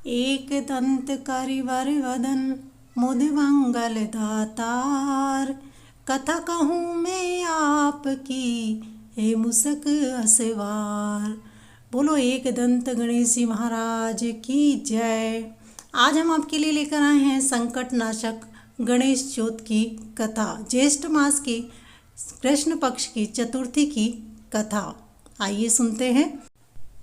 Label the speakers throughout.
Speaker 1: एक दंत करिवर वदन मुद मंगल दातार। कथा कहूँ मैं आपकी हे मुसक असवार। बोलो एक दंत गणेश जी महाराज की जय। आज हम आपके लिए लेकर आए हैं संकट नाशक गणेश चौथ की कथा, ज्येष्ठ मास की कृष्ण पक्ष की चतुर्थी की कथा। आइए सुनते हैं।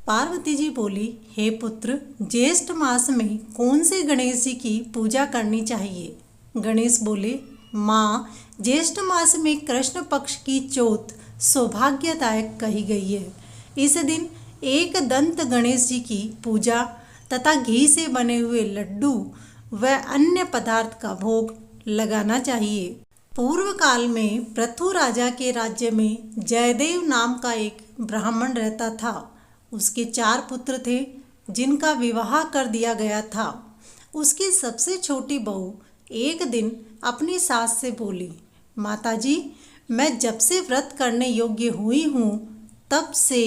Speaker 1: पार्वती जी बोली, हे पुत्र, ज्येष्ठ मास में कौन से गणेश जी की पूजा करनी चाहिए? गणेश बोले, माँ, ज्येष्ठ मास में कृष्ण पक्ष की चौथ सौभाग्यदायक कही गई है। इस दिन एक दंत गणेश जी की पूजा तथा घी से बने हुए लड्डू व अन्य पदार्थ का भोग लगाना चाहिए। पूर्व काल में पृथु राजा के राज्य में जयदेव नाम का एक ब्राह्मण रहता था। उसके 4 पुत्र थे जिनका विवाह कर दिया गया था। उसकी सबसे छोटी बहू एक दिन अपनी सास से बोली, माताजी, मैं जब से व्रत करने योग्य हुई हूँ तब से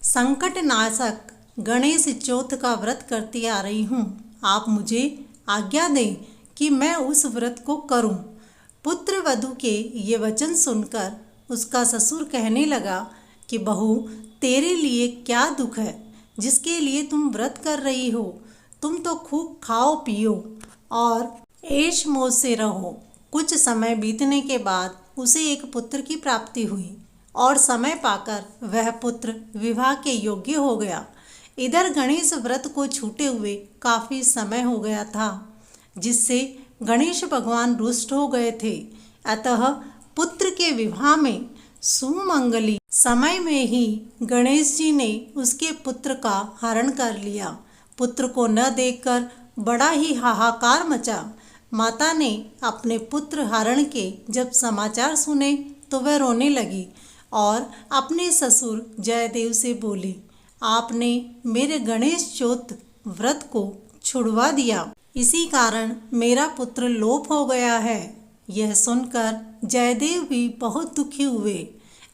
Speaker 1: संकट नाशक गणेश चौथ का व्रत करती आ रही हूँ। आप मुझे आज्ञा दें कि मैं उस व्रत को करूँ। पुत्र वधू के ये वचन सुनकर उसका ससुर कहने लगा कि बहू, तेरे लिए क्या दुख है जिसके लिए तुम व्रत कर रही हो? तुम तो खूब खाओ पियो और ऐश मौज से रहो। कुछ समय बीतने के बाद उसे एक पुत्र की प्राप्ति हुई और समय पाकर वह पुत्र विवाह के योग्य हो गया। इधर गणेश व्रत को छूटे हुए काफ़ी समय हो गया था, जिससे गणेश भगवान रुष्ट हो गए थे। अतः पुत्र के विवाह में सुमंगली समय में ही गणेश जी ने उसके पुत्र का हरण कर लिया। पुत्र को न देखकर बड़ा ही हाहाकार मचा। माता ने अपने पुत्र हरण के जब समाचार सुने तो वह रोने लगी और अपने ससुर जयदेव से बोली, आपने मेरे गणेश चौथ व्रत को छुड़वा दिया, इसी कारण मेरा पुत्र लोप हो गया है। यह सुनकर जयदेव भी बहुत दुखी हुए।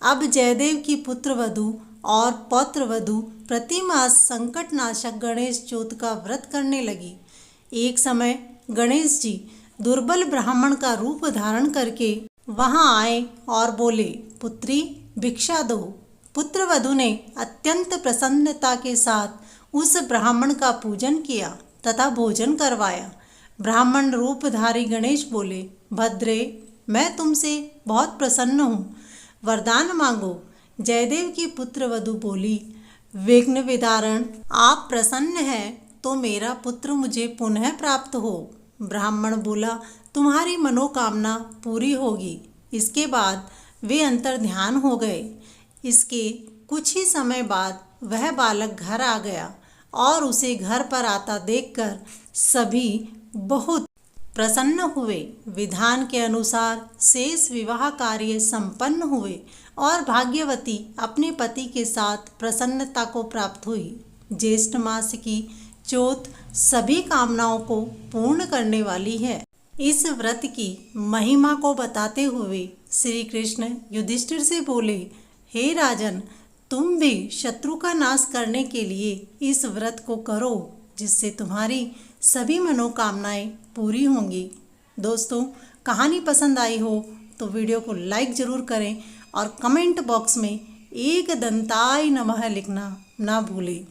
Speaker 1: अब जयदेव की पुत्र वधू और पौत्र वधू प्रतिमास संकट नाशक गणेश चौथ का व्रत करने लगी। एक समय गणेश जी दुर्बल ब्राह्मण का रूप धारण करके वहां आए और बोले, पुत्री, भिक्षा दो। पुत्र वधू ने अत्यंत प्रसन्नता के साथ उस ब्राह्मण का पूजन किया तथा भोजन करवाया। ब्राह्मण रूपधारी गणेश बोले, भद्रे, मैं तुमसे बहुत प्रसन्न हूँ, वरदान मांगो। जयदेव की पुत्र वधू बोली, विघ्न विदारण, आप प्रसन्न हैं तो मेरा पुत्र मुझे पुनः प्राप्त हो। ब्राह्मण बोला, तुम्हारी मनोकामना पूरी होगी। इसके बाद वे अंतर ध्यान हो गए। इसके कुछ ही समय बाद वह बालक घर आ गया और उसे घर पर आता देखकर सभी बहुत प्रसन्न हुए। विधान के अनुसार शेष विवाह कार्य संपन्न हुए और भाग्यवती अपने पति के साथ प्रसन्नता को प्राप्त हुई। ज्येष्ठ मास की चौथ सभी कामनाओं को पूर्ण करने वाली है। इस व्रत की महिमा को बताते हुए श्री कृष्ण युधिष्ठिर से बोले, हे राजन, तुम भी शत्रु का नाश करने के लिए इस व्रत को करो, जिससे तुम्हारी सभी मनोकामनाएं पूरी होंगी। दोस्तों, कहानी पसंद आई हो तो वीडियो को लाइक ज़रूर करें और कमेंट बॉक्स में एक दंताय नमः लिखना ना भूलें।